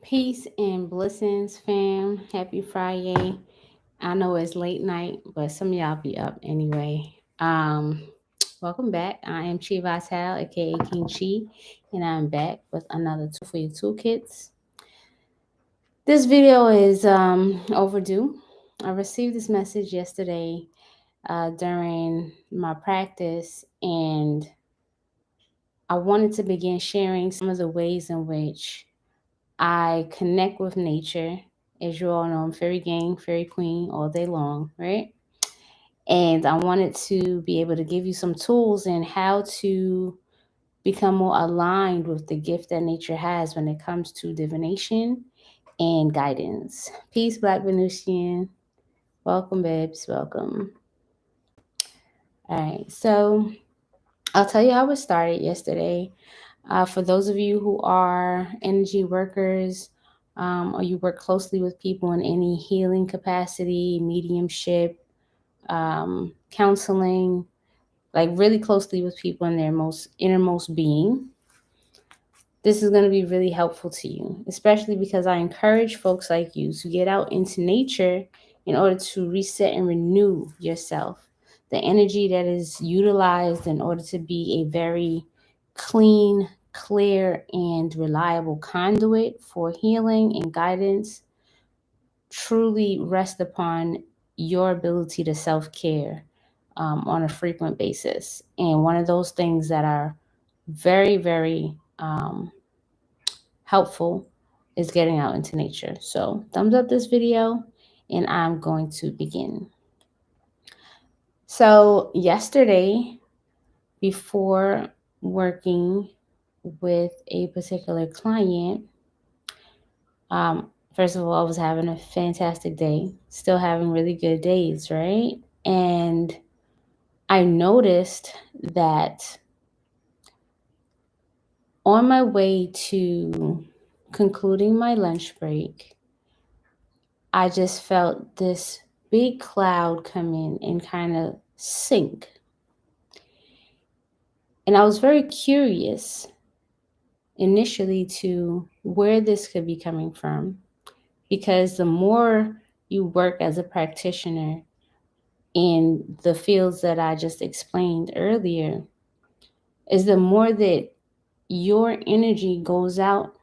Peace and blessings, fam. Happy Friday. I know it's late night, but some of y'all be up anyway. Welcome back. I am Chi Vital, aka King Chi, and I'm back with another tool for your toolkits. This video is overdue. I received this message yesterday during my practice, and I wanted to begin sharing some of the ways in which I connect with nature. As you all know, I'm fairy gang, fairy queen all day long, right? And I wanted to be able to give you some tools and how to become more aligned with the gift that nature has when it comes to divination and guidance. Peace, Black Venusian. Welcome, babes. Welcome. All right. So I'll tell you how it started yesterday. For those of you who are energy workers, or you work closely with people in any healing capacity, mediumship, counseling, like really closely with people in their most innermost being, this is going to be really helpful to you, especially because I encourage folks like you to get out into nature in order to reset and renew yourself. The energy that is utilized in order to be a very clean, clear, and reliable conduit for healing and guidance truly rest upon your ability to self care on a frequent basis. And one of those things that are very, very helpful is getting out into nature. So, thumbs up this video, and I'm going to begin. So, yesterday, before working with a particular client, first of all, I was having a fantastic day, still having really good days, right? And I noticed that on my way to concluding my lunch break, I just felt this big cloud come in and kind of sink. And I was very curious initially to where this could be coming from, because the more you work as a practitioner in the fields that I just explained earlier, is the more that your energy goes out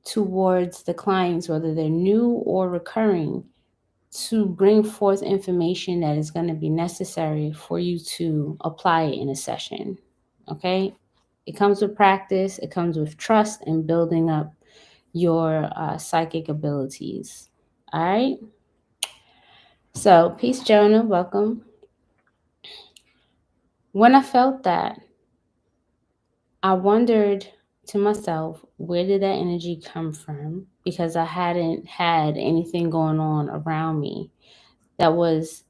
towards the clients, whether they're new or recurring, to bring forth information that is going to be necessary for you to apply it in a session. Okay? It comes with practice, it comes with trust and building up your psychic abilities. All right? So, peace, Jonah. Welcome. When I felt that, I wondered to myself, where did that energy come from? Because I hadn't had anything going on around me that was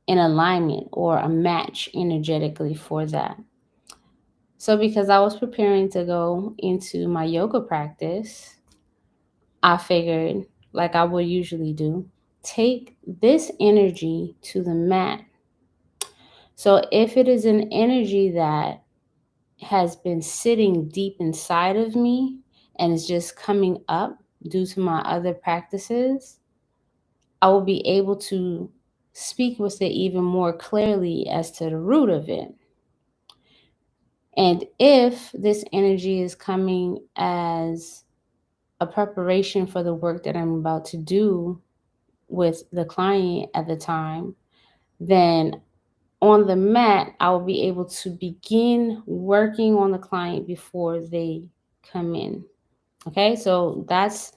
in alignment or a match energetically for that. So, because I was preparing to go into my yoga practice, I figured, like I would usually do, take this energy to the mat. So, if it is an energy that has been sitting deep inside of me and is just coming up due to my other practices, I will be able to speak with it even more clearly as to the root of it. And if this energy is coming as a preparation for the work that I'm about to do with the client at the time, then on the mat, I will be able to begin working on the client before they come in. Okay, so that's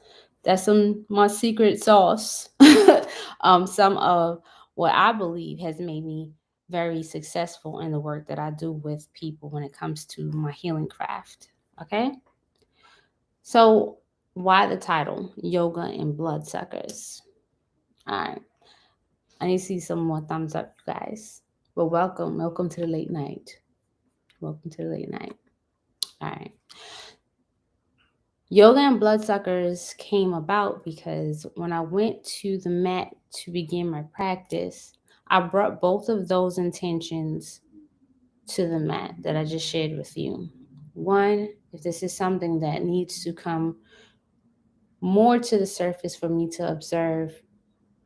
some my secret sauce. Some of what I believe has made me very successful in the work that I do with people when it comes to my healing craft. Okay, so why the title, Yoga and Bloodsuckers? All right, I need to see some more thumbs up, you guys. Well, welcome to the late night. Welcome to the late night. All right. Yoga and bloodsuckers came about because when I went to the mat to begin my practice, I brought both of those intentions to the mat that I just shared with you. One, if this is something that needs to come more to the surface for me to observe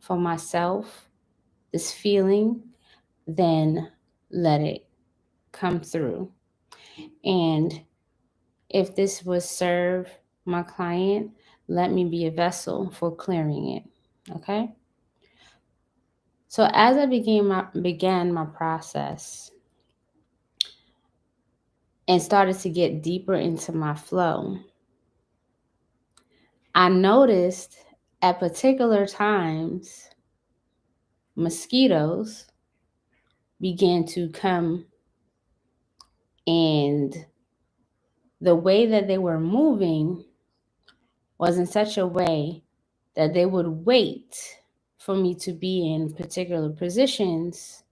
for myself, this feeling, then let it come through. And if this would serve my client, let me be a vessel for clearing it. Okay? So as I began my process and started to get deeper into my flow, I noticed at particular times mosquitoes began to come, and the way that they were moving was in such a way that they would wait for me to be in particular positions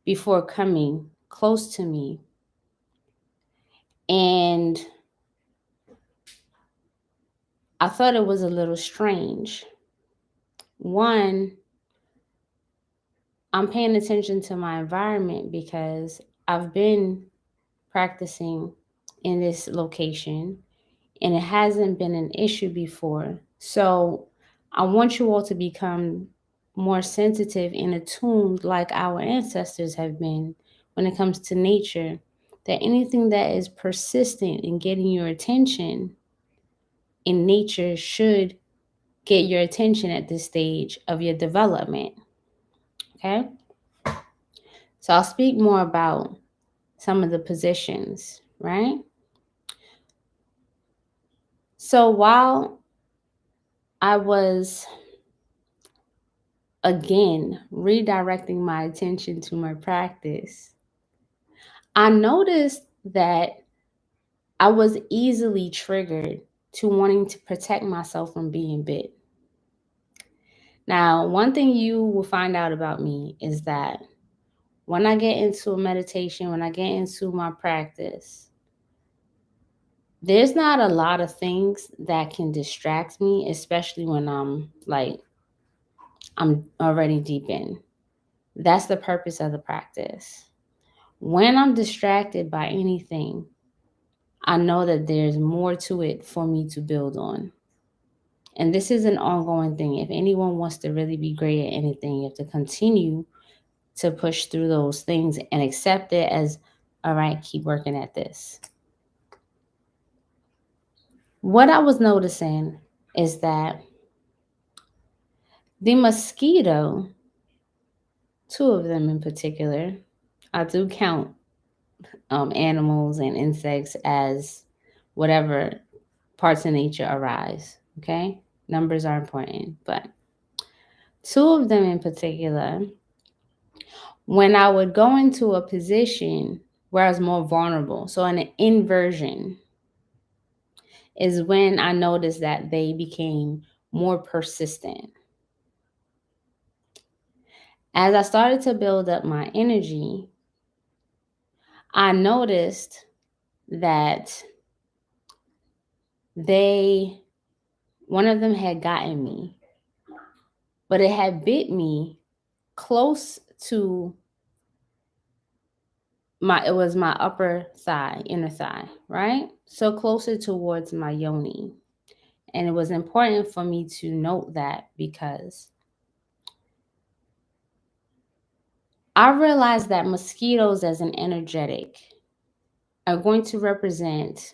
before coming close to me. And I thought it was a little strange. One, I'm paying attention to my environment because I've been practicing in this location and it hasn't been an issue before. So I want you all to become more sensitive and attuned like our ancestors have been when it comes to nature. That anything that is persistent in getting your attention in nature should get your attention at this stage of your development. Okay? So I'll speak more about some of the positions, right? So while I was again redirecting my attention to my practice, I noticed that I was easily triggered to wanting to protect myself from being bit. Now, one thing you will find out about me is that when I get into a meditation, when I get into my practice, there's not a lot of things that can distract me, especially when I'm already deep in. That's the purpose of the practice. When I'm distracted by anything, I know that there's more to it for me to build on. And this is an ongoing thing. If anyone wants to really be great at anything, you have to continue to push through those things and accept it as, all right, keep working at this. What I was noticing is that the mosquito, two of them in particular, I do count animals and insects as whatever parts of nature arise. Okay, numbers are important, but two of them in particular, when I would go into a position where I was more vulnerable, so an inversion, is when I noticed that they became more persistent. As I started to build up my energy, I noticed that one of them had gotten me, but it had bit me close to it was my upper thigh, inner thigh, right? So closer towards my yoni. And it was important for me to note that because I realized that mosquitoes as an energetic are going to represent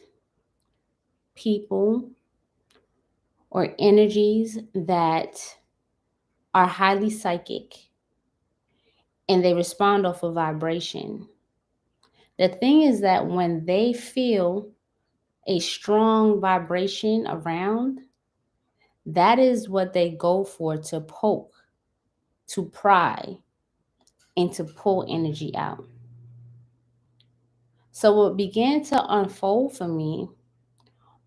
people or energies that are highly psychic and they respond off of vibration. The thing is that when they feel a strong vibration around, that is what they go for, to poke, to pry, and to pull energy out. So what began to unfold for me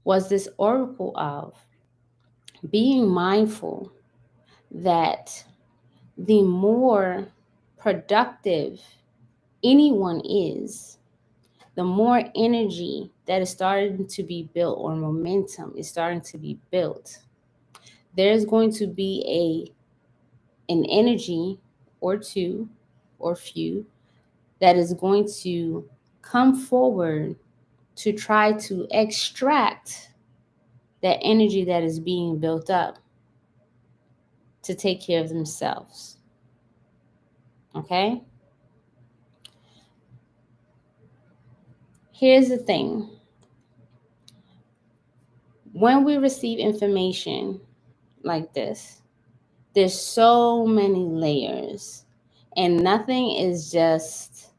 was this oracle of being mindful that the more productive anyone is, the more energy that is starting to be built, or momentum is starting to be built. There's going to be an energy or two or few that is going to come forward to try to extract that energy that is being built up to take care of themselves. Okay? Here's the thing. When we receive information like this, there's so many layers, and nothing is just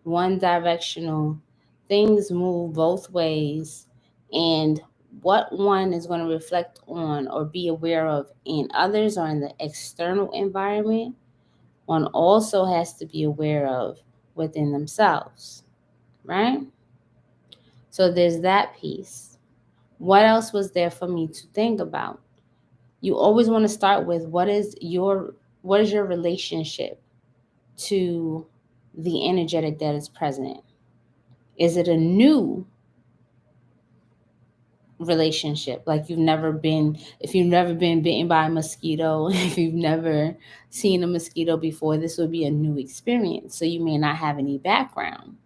one directional. Things move both ways, and what one is going to reflect on or be aware of in others or in the external environment, one also has to be aware of within themselves, right? So there's that piece. What else was there for me to think about? You always want to start with what is your relationship to the energetic that is present? Is it a new relationship? Like if you've never been bitten by a mosquito, if you've never seen a mosquito before, this would be a new experience. So you may not have any background.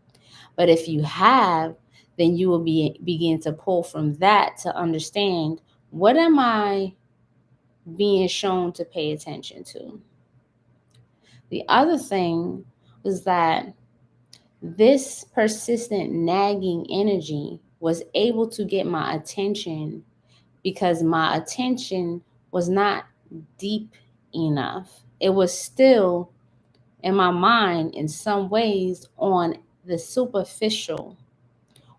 But if you have, then you will begin to pull from that to understand, what am I being shown to pay attention to? The other thing was that this persistent nagging energy was able to get my attention because my attention was not deep enough. It was still in my mind in some ways on the superficial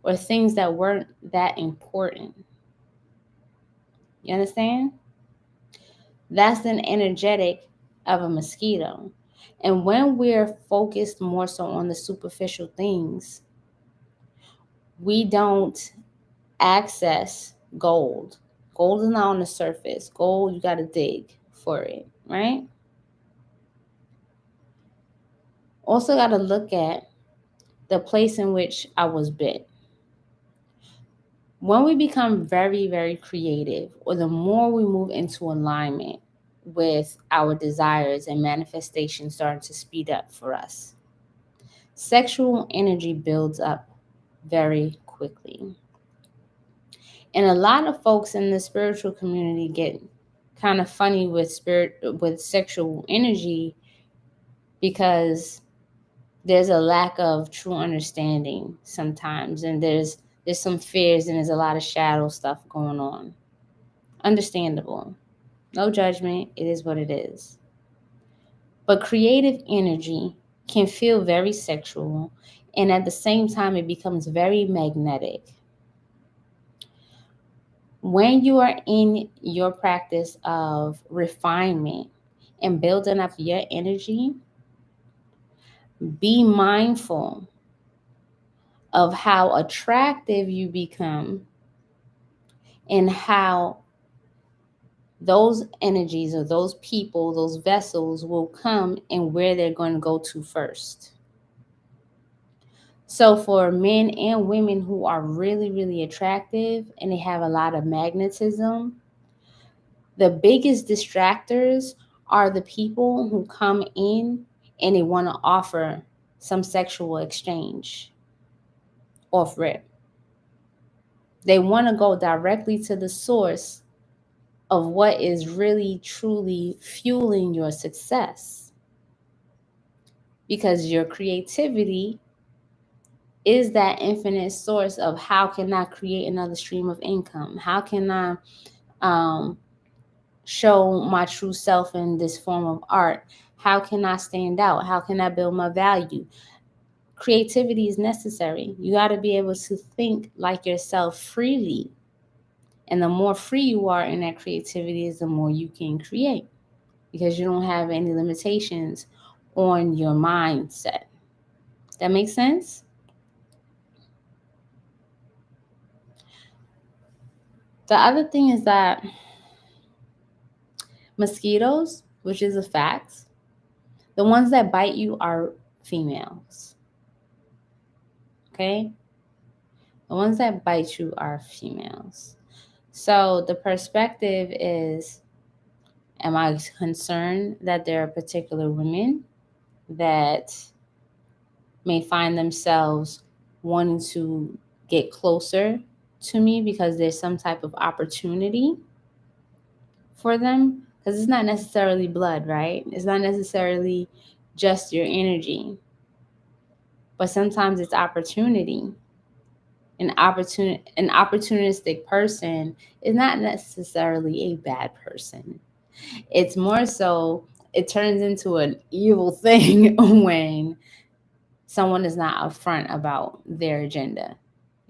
or things that weren't that important. You understand? That's an energetic of a mosquito. And when we're focused more so on the superficial things, we don't access gold. Gold is not on the surface. Gold, you got to dig for it, right? Also, got to look at the place in which I was bit. When we become very, very creative, or the more we move into alignment with our desires and manifestation starting to speed up for us, sexual energy builds up very quickly. And a lot of folks in the spiritual community get kind of funny with sexual energy because there's a lack of true understanding sometimes, and there's some fears, and there's a lot of shadow stuff going on. Understandable. No judgment. It is what it is. But creative energy can feel very sexual, and at the same time, it becomes very magnetic. When you are in your practice of refinement and building up your energy, be mindful of how attractive you become and how those energies or those people, those vessels will come and where they're going to go to first. So for men and women who are really, really attractive and they have a lot of magnetism, the biggest distractors are the people who come in and they want to offer some sexual exchange off rip. They want to go directly to the source of what is really, truly fueling your success. Because your creativity is that infinite source of how can I create another stream of income? How can I show my true self in this form of art? How can I stand out? How can I build my value? Creativity is necessary. You got to be able to think like yourself freely. And the more free you are in that creativity is the more you can create, because you don't have any limitations on your mindset. That makes sense? The other thing is that mosquitoes, which is a fact, the ones that bite you are females. Okay? The ones that bite you are females. So the perspective is, am I concerned that there are particular women that may find themselves wanting to get closer to me because there's some type of opportunity for them, because it's not necessarily blood, right? It's not necessarily just your energy, but sometimes it's opportunity. An opportunistic person is not necessarily a bad person. It's more so it turns into an evil thing when someone is not upfront about their agenda.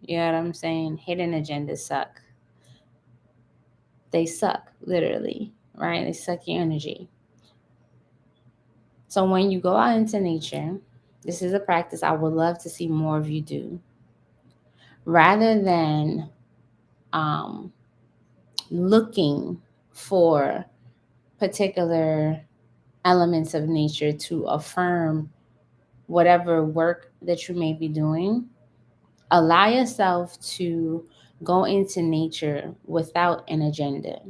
You know what I'm saying? Hidden agendas suck. They suck, literally, right? They suck your energy. So when you go out into nature, this is a practice I would love to see more of you do. Rather than um, looking for particular elements of nature to affirm whatever work that you may be doing, allow yourself to go into nature without an agenda.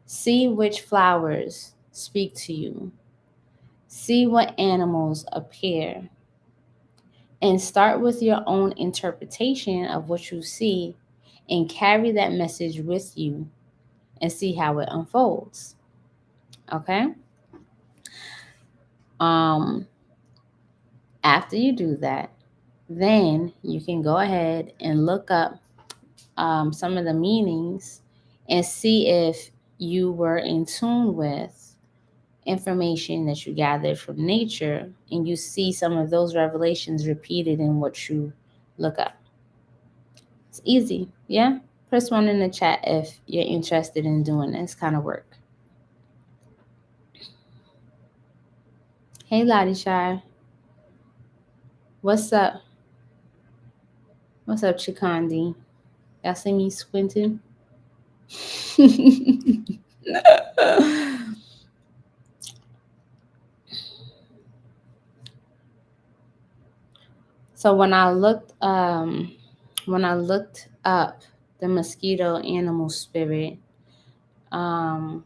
See which flowers speak to you. See what animals appear. And start with your own interpretation of what you see and carry that message with you and see how it unfolds. Okay? Um, After you do that, then you can go ahead and look up some of the meanings and see if you were in tune with information that you gathered from nature and you see some of those revelations repeated in what you look up. It's easy, yeah? Press one in the chat if you're interested in doing this kind of work. Hey, Lottie Shy. What's up? What's up, Chikandi? Y'all see me squinting? So when I looked up the mosquito animal spirit, um,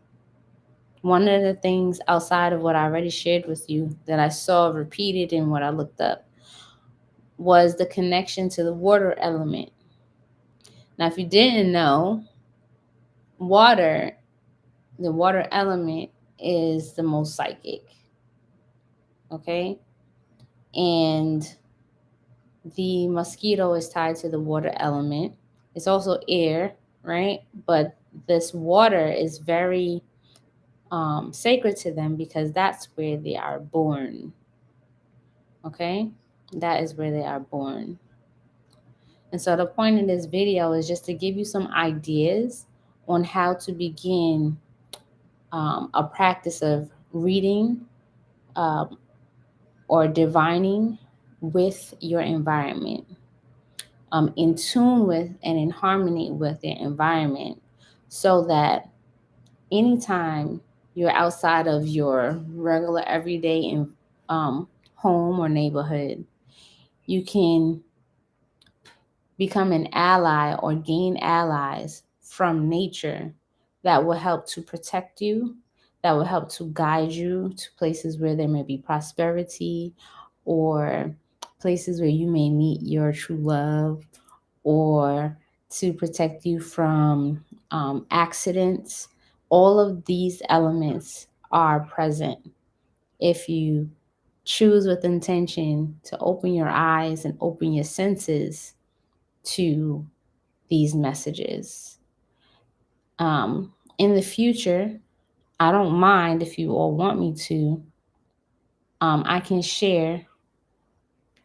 one of the things outside of what I already shared with you that I saw repeated in what I looked up was the connection to the water element. Now, if you didn't know, the water element is the most psychic. Okay? And the mosquito is tied to the water element. It's also air, right? But this water is very sacred to them because that's where they are born. Okay? That is where they are born. And so the point of this video is just to give you some ideas on how to begin a practice of reading um, or divining with your environment, in tune with and in harmony with your environment, so that anytime you're outside of your regular everyday home or neighborhood, you can become an ally or gain allies from nature that will help to protect you, that will help to guide you to places where there may be prosperity or places where you may meet your true love, or to protect you from accidents. All of these elements are present if you choose with intention to open your eyes and open your senses to these messages. In the future, I don't mind if you all want me to. I can share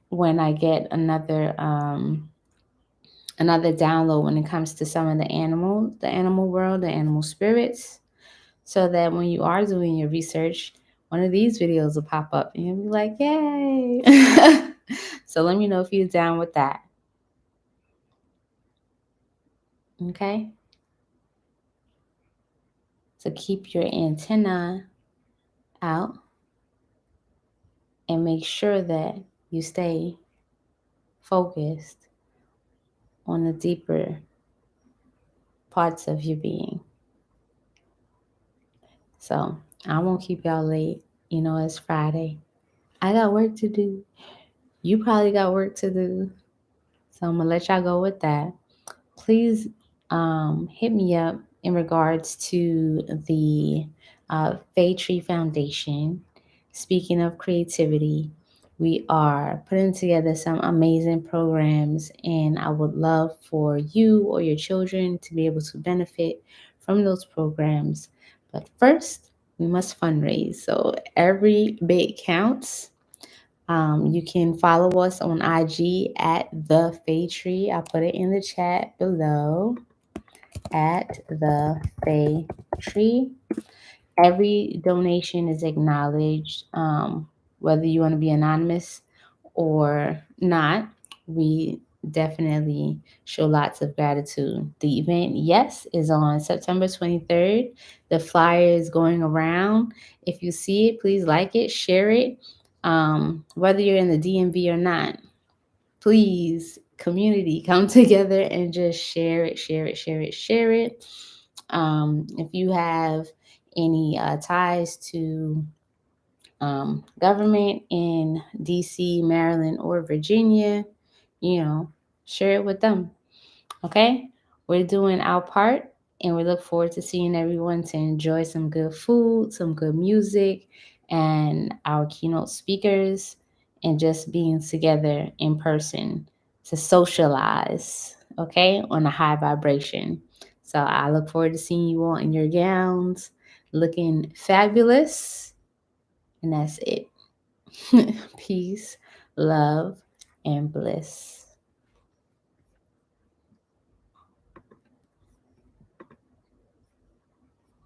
when I get another download when it comes to some of the animal world, the animal spirits, so that when you are doing your research, one of these videos will pop up and you'll be like, yay. So let me know if you're down with that. Okay? So keep your antenna out and make sure that you stay focused on the deeper parts of your being. So I won't keep y'all late. You know, it's Friday. I got work to do. You probably got work to do. So I'm gonna let y'all go with that. Please hit me up in regards to the Fay Tree Foundation. Speaking of creativity, we are putting together some amazing programs, and I would love for you or your children to be able to benefit from those programs. But first, we must fundraise. So every bit counts. You can follow us on IG at the Fae Tree. I'll put it in the chat below at the Fae Tree. Every donation is acknowledged, whether you want to be anonymous or not. We definitely show lots of gratitude. The event, yes, is on September 23rd. The flyer is going around. If you see it, please like it, share it. Whether you're in the DMV or not, please, community, come together and just share it, share it, share it, share it. If you have any ties to government in DC, Maryland, or Virginia, share it with them. Okay? We're doing our part, and we look forward to seeing everyone to enjoy some good food, some good music, and our keynote speakers, and just being together in person to socialize, okay, on a high vibration. So I look forward to seeing you all in your gowns, looking fabulous. And that's it. Peace, love, and bliss.